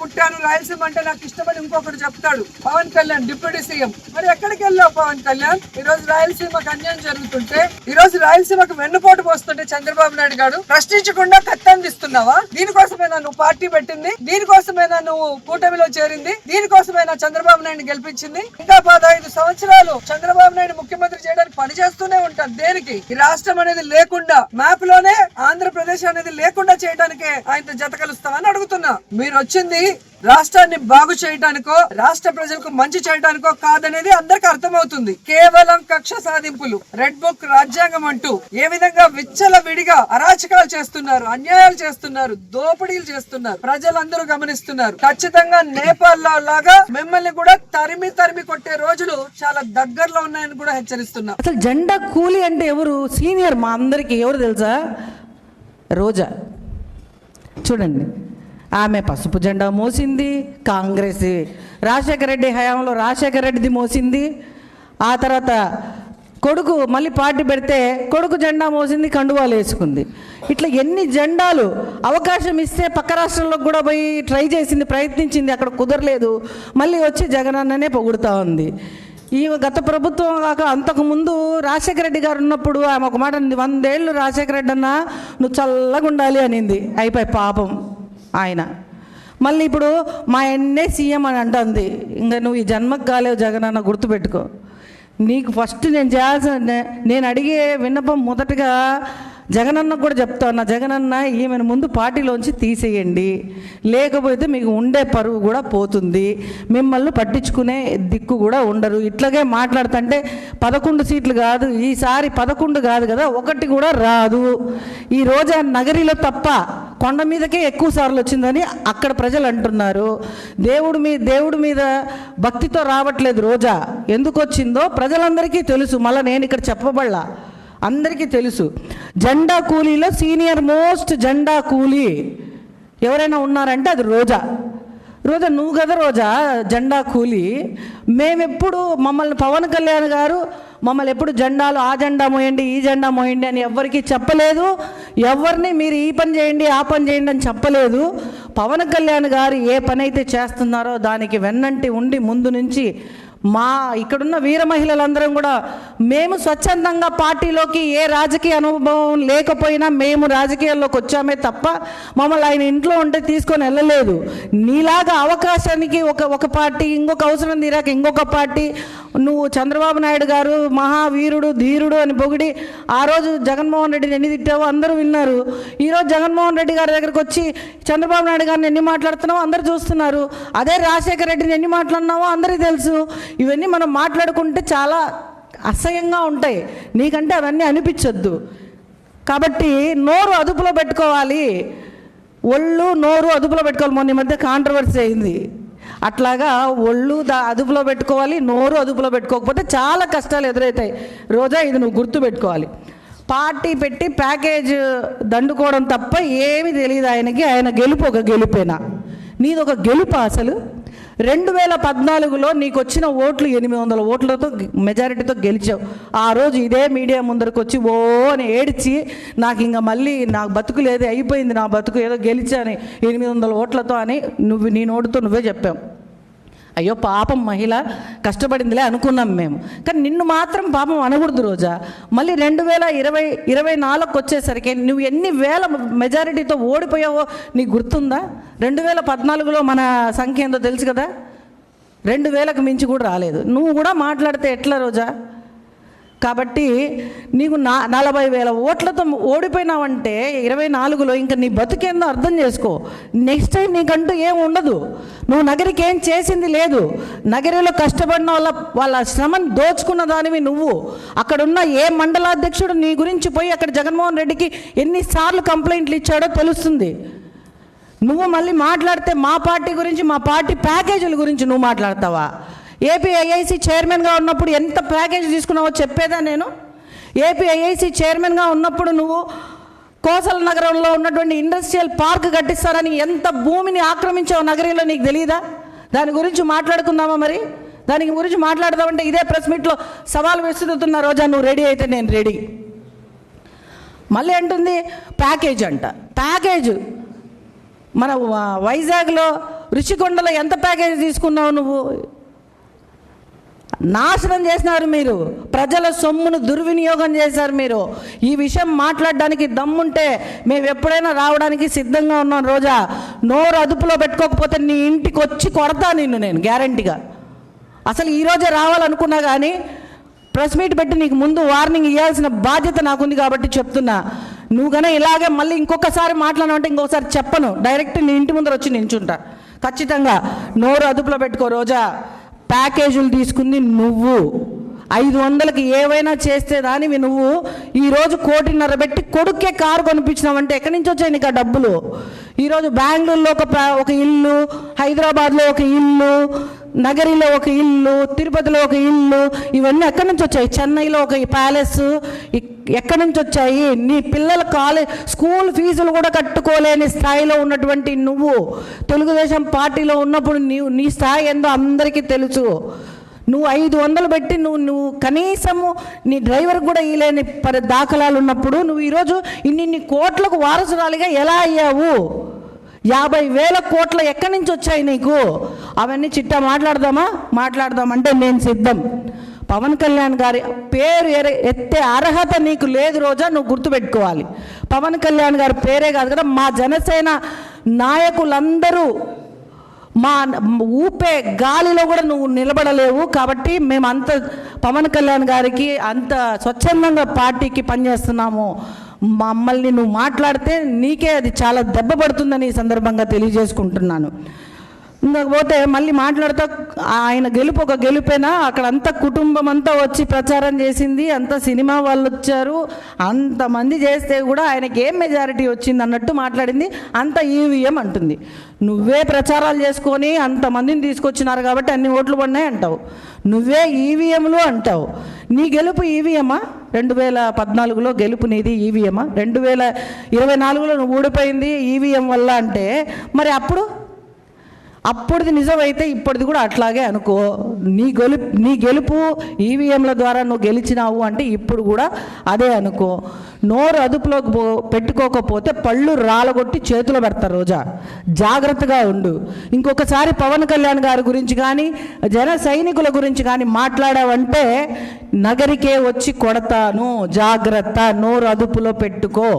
పుట్టాను, రాయలసీమ అంటే నాకు ఇష్టమని ఇంకొకటి చెప్తాడు పవన్ కళ్యాణ్ డిప్యూటీ సీఎం. మరి ఎక్కడికి వెళ్ళావు పవన్ కళ్యాణ్? ఈ రోజు రాయలసీమకు అన్యాయం జరుగుతుంటే, ఈ రోజు రాయలసీమకు వెన్నుపోటు పోస్తుంటే చంద్రబాబు నాయుడు గారు ప్రశ్నించకుండా కత్తందిస్తున్నావా? దీనికోసమేనా నువ్వు పార్టీ పెట్టింది? దీనికోసమేనా నువ్వు కూటమిలో చేరింది? దీనికోసమేనా చంద్రబాబు నాయుడు గెలిపించింది? ఇంకా 15 సంవత్సరాలు చంద్రబాబు నాయుడు ముఖ్యమంత్రి చేయడానికి పనిచేస్తూనే ఉంటారు. దేనికి? ఈ రాష్ట్రం అనేది లేకుండా, మ్యాప్ లోనే ఆంధ్రప్రదేశ్ అనేది లేకుండా చేయడానికే ఆయనతో జత కలుస్తామని అడుగుతున్నా. మీరు వచ్చింది రాష్ట్రాన్ని బాగు చేయడానికో, రాష్ట్ర ప్రజలకు మంచి చేయడానికో కాదనేది అందరికి అర్థమవుతుంది. కేవలం కక్ష సాధింపులు, రెడ్ బుక్ రాజ్యాంగం అంటూ ఏ విధంగా విచ్చల విడిగా అరాచకాలు చేస్తున్నారు, అన్యాయాలు చేస్తున్నారు, దోపిడీలు చేస్తున్నారు, ప్రజలందరూ గమనిస్తున్నారు. ఖచ్చితంగా నేపాల్ లాగా మిమ్మల్ని కూడా తరిమి తరిమి కొట్టే రోజులు చాలా దగ్గరలో ఉన్నాయని కూడా హెచ్చరిస్తున్నా. అసలు జెండా కూలీ అంటే ఎవరు? సీనియర్ మా అందరికి ఎవరు తెలుసా? రోజా. చూడండి, ఆమె పసుపు జెండా మోసింది. కాంగ్రెస్ రాజశేఖర రెడ్డి హయాంలో రాజశేఖర రెడ్డిది మోసింది. ఆ తర్వాత కొడుకు మళ్ళీ పార్టీ పెడితే కొడుకు జెండా మోసింది, కండువాలు వేసుకుంది. ఇట్లా ఎన్ని జెండాలు. అవకాశం ఇస్తే పక్క రాష్ట్రంలో కూడా పోయి ట్రై చేసింది, ప్రయత్నించింది, అక్కడ కుదరలేదు. మళ్ళీ వచ్చి జగనన్ననే పొగుడుతూ ఉంది. ఈ గత ప్రభుత్వం కాక అంతకుముందు రాజశేఖర రెడ్డి గారు ఉన్నప్పుడు ఆమె ఒక మాట అనింది, 100 ఏళ్ళు రాజశేఖర రెడ్డి అన్న నువ్వు చల్లగా ఉండాలి అనింది. అయిపోయి పాపం ఆయన. మళ్ళీ ఇప్పుడు మా ఎన్నే సీఎం అని అంటుంది. ఇంకా నువ్వు ఈ జన్మకు కాలేవు జగనన్న, గుర్తుపెట్టుకో. నీకు ఫస్ట్ నేను చేయాల్సిన, నేను అడిగే విన్నపం మొదటగా జగనన్నకు కూడా చెప్తా ఉన్నా, జగనన్న ఈమెను ముందు పార్టీలోంచి తీసేయండి, లేకపోతే మీకు ఉండే పరువు కూడా పోతుంది, మిమ్మల్ని పట్టించుకునే దిక్కు కూడా ఉండరు. ఇట్లాగే మాట్లాడుతుంటే 11 సీట్లు కాదు, ఈసారి 11 కాదు కదా, 1 కూడా రాదు. ఈ రోజా నగరిలో తప్ప కొండ మీదకే ఎక్కువ సార్లు వచ్చిందని అక్కడ ప్రజలు అంటున్నారు. దేవుడి మీద భక్తితో రావట్లేదు రోజా. ఎందుకు వచ్చిందో ప్రజలందరికీ తెలుసు. మళ్ళీ నేను ఇక్కడ చెప్పబడలా, అందరికీ తెలుసు. జెండా కూలీలో సీనియర్ మోస్ట్ జెండా కూలీ ఎవరైనా ఉన్నారంటే అది రోజా. రోజా నువ్వు కదా రోజా జెండా కూలీ. మేమెప్పుడు మమ్మల్ని పవన్ కళ్యాణ్ గారు మమ్మల్ని ఎప్పుడు జెండాలు ఆ జెండా మోయండి ఈ జెండా మోయండి అని ఎవరికి చెప్పలేదు. ఎవరిని మీరు ఈ పని చేయండి ఆ పని చేయండి అని చెప్పలేదు. పవన్ కళ్యాణ్ గారు ఏ పని అయితే చేస్తున్నారో దానికి వెన్నంటి ఉండి ముందు నుంచి మా ఇక్కడున్న వీర మహిళలందరం కూడా మేము స్వచ్ఛందంగా పార్టీలోకి ఏ రాజకీయ అనుభవం లేకపోయినా మేము రాజకీయాల్లోకి వచ్చామే తప్ప మమ్మల్ని ఆయన ఇంట్లో ఉంటే తీసుకొని వెళ్ళలేదు. నీలాగా అవకాశానికి ఒక పార్టీ, ఇంకొక అవసరం తీరాక ఇంకొక పార్టీ, నువ్వు చంద్రబాబు నాయుడు గారు మహావీరుడు ధీరుడు అని పొగిడి ఆ రోజు జగన్మోహన్ రెడ్డిని ఎన్ని తిట్టావో అందరూ విన్నారు. ఈరోజు జగన్మోహన్ రెడ్డి గారి దగ్గరికి వచ్చి చంద్రబాబు నాయుడు గారిని ఎన్ని మాట్లాడుతున్నావో అందరూ చూస్తున్నారు. అదే రాజశేఖర రెడ్డిని ఎన్ని మాట్లాడినావో అందరికీ తెలుసు. ఇవన్నీ మనం మాట్లాడుకుంటే చాలా అసహ్యంగా ఉంటాయి. నీకంటే అవన్నీ అనిపించొద్దు. కాబట్టి నోరు అదుపులో పెట్టుకోవాలి, ఒళ్ళు నోరు అదుపులో పెట్టుకోవాలి. మొన్న ఈ మధ్య కాంట్రవర్సీ అయింది. అట్లాగా ఒళ్ళు అదుపులో పెట్టుకోవాలి, నోరు అదుపులో పెట్టుకోకపోతే చాలా కష్టాలు ఎదురవుతాయి. రోజా ఇది నువ్వు గుర్తుపెట్టుకోవాలి. పార్టీ పెట్టి ప్యాకేజ్ దండుకోవడం తప్ప ఏమీ తెలియదు ఆయనకి. ఆయన గెలుపు ఒక గెలుపేనా? నీది ఒక గెలుపా? అసలు 2014లో నీకు వచ్చిన ఓట్లు 800 ఓట్లతో మెజారిటీతో గెలిచావు. ఆ రోజు ఇదే మీడియా ముందరకు వచ్చి ఓ అని ఏడ్చి నాకు ఇంకా మళ్ళీ నాకు బతుకు లేదు, అయిపోయింది నా బతుకు, ఏదో గెలిచాని 800 ఓట్లతో అని నీ నోటితో నువ్వే చెప్పావు. అయ్యో పాపం మహిళ కష్టపడిందిలే అనుకున్నాం మేము. కానీ నిన్ను మాత్రం పాపం అనకూడదు రోజా. మళ్ళీ 2024కి వచ్చేసరికి నువ్వు ఎన్ని వేల మెజారిటీతో ఓడిపోయావో నీకు గుర్తుందా? 2014లో మన సంఖ్య ఏందో తెలుసు కదా, 2000కు మించి కూడా రాలేదు. నువ్వు కూడా మాట్లాడితే ఎట్లా రోజా? కాబట్టి నీకు 40,000 ఓట్లతో ఓడిపోయినావంటే 24లో ఇంకా నీ బతుకేందో అర్థం చేసుకో. నెక్స్ట్ టైం నీకంటూ ఏం ఉండదు. నువ్వు నగరికి ఏం చేసింది లేదు. నగరిలో కష్టపడిన వాళ్ళ శ్రమను దోచుకున్న దానివి నువ్వు. అక్కడున్న ఏ మండలాధ్యక్షుడు నీ గురించి పోయి అక్కడ జగన్మోహన్ రెడ్డికి ఎన్నిసార్లు కంప్లైంట్లు ఇచ్చాడో తెలుస్తుంది. నువ్వు మళ్ళీ మాట్లాడితే మా పార్టీ గురించి, మా పార్టీ ప్యాకేజీల గురించి నువ్వు మాట్లాడతావా? ఏపీఐఐసి చైర్మన్గా ఉన్నప్పుడు ఎంత ప్యాకేజ్ తీసుకున్నావో చెప్పేదా నేను? ఏపీఐఐసి చైర్మన్గా ఉన్నప్పుడు నువ్వు కోసల నగరంలో ఉన్నటువంటి ఇండస్ట్రియల్ పార్క్ కట్టిస్తారని ఎంత భూమిని ఆక్రమించావు నగరంలో నీకు తెలియదా? దాని గురించి మాట్లాడుకుందామా? మరి దాని గురించి మాట్లాడదామంటే ఇదే ప్రెస్ మీట్లో సవాల్ విసురుతున్న రోజా నువ్వు రెడీ అయితే నేను రెడీ. మళ్ళీ అంటుంది ప్యాకేజ్ అంట. ప్యాకేజ్ మన వైజాగ్లో రుషికొండలో ఎంత ప్యాకేజ్ తీసుకున్నావు నువ్వు? నాశనం చేసినారు మీరు, ప్రజల సొమ్మును దుర్వినియోగం చేశారు మీరు. ఈ విషయం మాట్లాడడానికి దమ్ముంటే మేము ఎప్పుడైనా రావడానికి సిద్ధంగా ఉన్నాం. రోజా, నోరు అదుపులో పెట్టుకోకపోతే నీ ఇంటికి వచ్చి కొడతా నిన్ను నేను గ్యారంటీగా. అసలు ఈరోజే రావాలనుకున్నా కానీ ప్రెస్ మీట్ పెట్టి నీకు ముందు వార్నింగ్ ఇవ్వాల్సిన బాధ్యత నాకుంది కాబట్టి చెప్తున్నా. నువ్వు కానీ ఇలాగే మళ్ళీ ఇంకొకసారి మాట్లాడమంటే ఇంకొకసారి చెప్పను, డైరెక్ట్ నీ ఇంటి ముందర వచ్చి నించుంటా ఖచ్చితంగా. నోరు అదుపులో పెట్టుకో రోజా. ప్యాకేజీలు తీసుకుంది నువ్వు, 500కి ఏవైనా చేస్తే దానివి నువ్వు. ఈరోజు 1.5 కోటి పెట్టి కొడుకే కారు కొనిపించినావంటే ఎక్కడి నుంచి వచ్చాయి నీకు ఆ డబ్బులు? ఈరోజు బెంగళూరులో ఒక ఇల్లు, హైదరాబాద్లో ఒక ఇల్లు, నగరిలో ఒక ఇల్లు, తిరుపతిలో ఒక ఇల్లు, ఇవన్నీ ఎక్కడి నుంచి వచ్చాయి? చెన్నైలో ఒక ప్యాలెస్ ఎక్కడి నుంచి వచ్చాయి? నీ పిల్లల స్కూల్ ఫీజులు కూడా కట్టుకోలేని స్థాయిలో ఉన్నటువంటి నువ్వు తెలుగుదేశం పార్టీలో ఉన్నప్పుడు నీ స్థాయి ఏందో అందరికీ తెలుసు. నువ్వు 500 పెట్టి నువ్వు కనీసము నీ డ్రైవర్కి కూడా ఇలేని దాఖలాలు ఉన్నప్పుడు నువ్వు ఈరోజు ఇన్ని కోట్లకు వారసురాలిగా ఎలా అయ్యావు? 50,000 కోట్ల ఎక్కడి నుంచి వచ్చాయి నీకు? అవన్నీ చిట్టా మాట్లాడదామంటే నేను సిద్ధం. పవన్ కళ్యాణ్ గారి పేరు ఎత్తే అర్హత నీకు లేదు రోజా, నువ్వు గుర్తుపెట్టుకోవాలి. పవన్ కళ్యాణ్ గారి పేరే కాదు కదా, మా జనసేన నాయకులందరూ మా ఊపే గాలిలో కూడా నువ్వు నిలబడలేవు. కాబట్టి మేము అంత పవన్ కళ్యాణ్ గారికి అంత స్వచ్ఛందంగా పార్టీకి పనిచేస్తున్నాము. మమ్మల్ని నువ్వు మాట్లాడితే నీకే అది చాలా దెబ్బ పడుతుందని ఈ సందర్భంగా తెలియజేసుకుంటున్నాను. ఇంకపోతే మళ్ళీ మాట్లాడుతూ ఆయన గెలుపు ఒక గెలుపేనా, అక్కడ అంతా కుటుంబం అంతా వచ్చి ప్రచారం చేసింది, అంతా సినిమా వాళ్ళు వచ్చారు, అంతమంది చేస్తే కూడా ఆయనకి ఏం మెజారిటీ వచ్చింది అన్నట్టు మాట్లాడింది. అంత ఈవీఎం అంటుంది. నువ్వే ప్రచారాలు చేసుకొని అంతమందిని తీసుకొచ్చినారు కాబట్టి అన్ని ఓట్లు పడినాయి అంటావు. నువ్వే ఈవీఎంలు అంటావు. నీ గెలుపు ఈవీఎమా? 2014లో గెలుపు నీది ఈవీఎమా? 2024లో నువ్వు ఊడిపోయింది ఈవీఎం వల్ల అంటే మరి అప్పుడుది నిజమైతే ఇప్పటిది కూడా అట్లాగే అనుకో. నీ గెలుపు ఈవీఎంల ద్వారా నువ్వు గెలిచినావు అంటే ఇప్పుడు కూడా అదే అనుకో. నోరు అదుపులో పెట్టుకోకపోతే పళ్ళు రాలగొట్టి చేతిలో పెడతారు రోజా, జాగ్రత్తగా ఉండు. ఇంకొకసారి పవన్ కళ్యాణ్ గారి గురించి కానీ జన సైనికుల గురించి కానీ మాట్లాడావంటే నగరికే వచ్చి కొడతాను, జాగ్రత్త, నోరు అదుపులో పెట్టుకో.